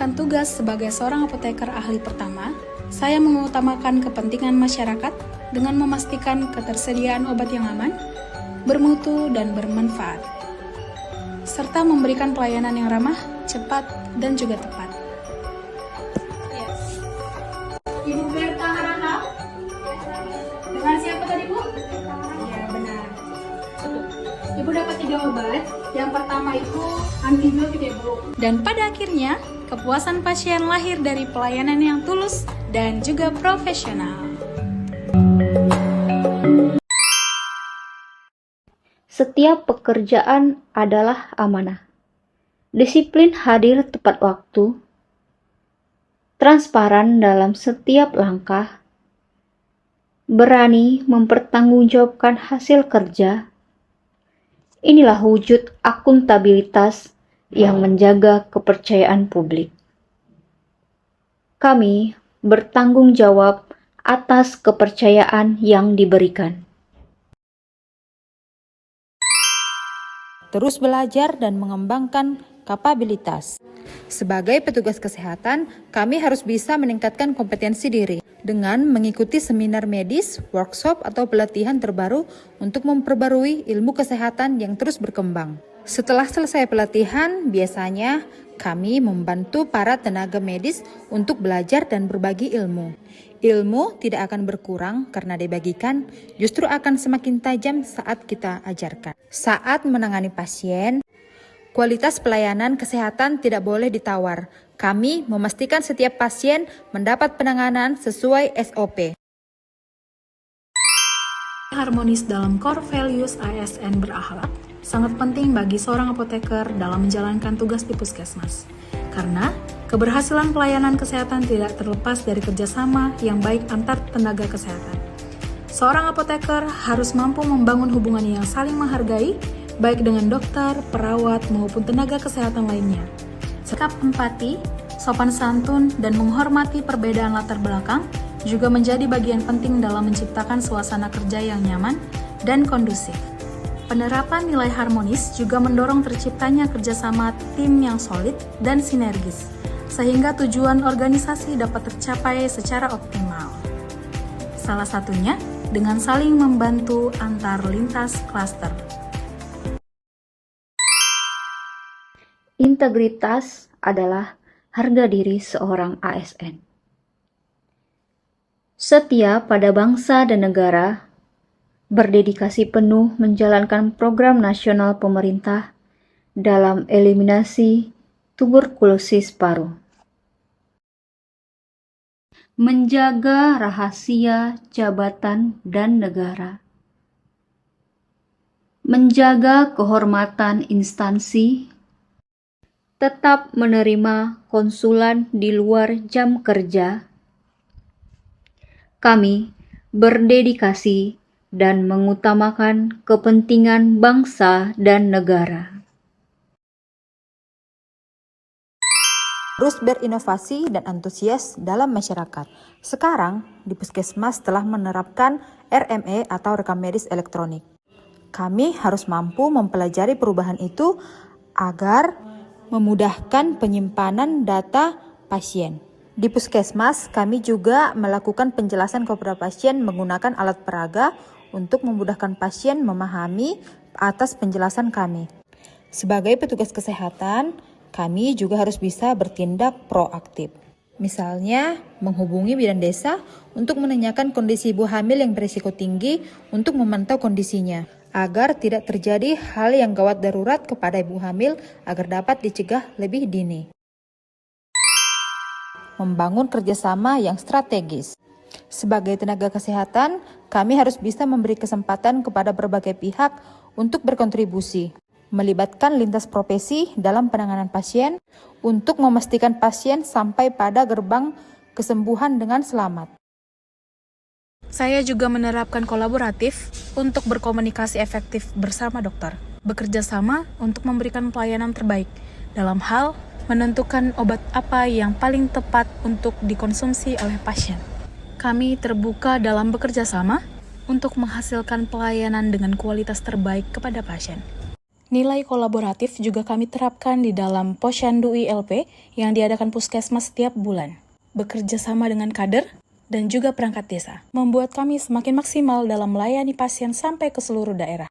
menjalankan tugas sebagai seorang apoteker ahli pertama, saya mengutamakan kepentingan masyarakat dengan memastikan ketersediaan obat yang aman, bermutu, dan bermanfaat, serta memberikan pelayanan yang ramah, cepat, dan juga tepat. Ibu Berta Harahap? Dengan siapa tadi, Bu? Ya, benar. Ibu dapat 3 obat. Yang pertama itu antibiotik ya, Bu. Dan pada akhirnya, kepuasan pasien lahir dari pelayanan yang tulus dan juga profesional. Setiap pekerjaan adalah amanah. Disiplin hadir tepat waktu, transparan dalam setiap langkah, berani mempertanggungjawabkan hasil kerja. Inilah wujud akuntabilitas yang menjaga kepercayaan publik. Kami bertanggung jawab atas kepercayaan yang diberikan. Terus belajar dan mengembangkan kapabilitas. Sebagai petugas kesehatan, kami harus bisa meningkatkan kompetensi diri dengan mengikuti seminar medis, workshop, atau pelatihan terbaru untuk memperbarui ilmu kesehatan yang terus berkembang. Setelah selesai pelatihan, biasanya kami membantu para tenaga medis untuk belajar dan berbagi ilmu. Ilmu tidak akan berkurang karena dibagikan, justru akan semakin tajam saat kita ajarkan. Saat menangani pasien, kualitas pelayanan kesehatan tidak boleh ditawar. Kami memastikan setiap pasien mendapat penanganan sesuai SOP. Harmonis dalam core values ASN berakhlak sangat penting bagi seorang apoteker dalam menjalankan tugas di puskesmas. Karena keberhasilan pelayanan kesehatan tidak terlepas dari kerjasama yang baik antar tenaga kesehatan. Seorang apoteker harus mampu membangun hubungan yang saling menghargai, baik dengan dokter, perawat, maupun tenaga kesehatan lainnya. Sikap empati, sopan santun, dan menghormati perbedaan latar belakang juga menjadi bagian penting dalam menciptakan suasana kerja yang nyaman dan kondusif. Penerapan nilai harmonis juga mendorong terciptanya kerjasama tim yang solid dan sinergis, sehingga tujuan organisasi dapat tercapai secara optimal. Salah satunya dengan saling membantu antar lintas klaster. Integritas adalah harga diri seorang ASN. Setia pada bangsa dan negara, berdedikasi penuh menjalankan program nasional pemerintah dalam eliminasi tuberkulosis paru. Menjaga rahasia jabatan dan negara. Menjaga kehormatan instansi. Tetap menerima konsulan di luar jam kerja. Kami berdedikasi dan mengutamakan kepentingan bangsa dan negara. Terus berinovasi dan antusias dalam masyarakat. Sekarang, di Puskesmas telah menerapkan RME atau rekam medis elektronik. Kami harus mampu mempelajari perubahan itu agar memudahkan penyimpanan data pasien. Di Puskesmas, kami juga melakukan penjelasan kepada pasien menggunakan alat peraga untuk memudahkan pasien memahami atas penjelasan kami. Sebagai petugas kesehatan, kami juga harus bisa bertindak proaktif. Misalnya, menghubungi bidan desa untuk menanyakan kondisi ibu hamil yang berisiko tinggi untuk memantau kondisinya, agar tidak terjadi hal yang gawat darurat kepada ibu hamil agar dapat dicegah lebih dini. Membangun kerjasama yang strategis. Sebagai tenaga kesehatan, kami harus bisa memberi kesempatan kepada berbagai pihak untuk berkontribusi, melibatkan lintas profesi dalam penanganan pasien untuk memastikan pasien sampai pada gerbang kesembuhan dengan selamat. Saya juga menerapkan kolaboratif untuk berkomunikasi efektif bersama dokter, bekerja sama untuk memberikan pelayanan terbaik dalam hal menentukan obat apa yang paling tepat untuk dikonsumsi oleh pasien. Kami terbuka dalam bekerja sama untuk menghasilkan pelayanan dengan kualitas terbaik kepada pasien. Nilai kolaboratif juga kami terapkan di dalam Posyandu ILP yang diadakan Puskesmas setiap bulan. Bekerja sama dengan kader dan juga perangkat desa, membuat kami semakin maksimal dalam melayani pasien sampai ke seluruh daerah.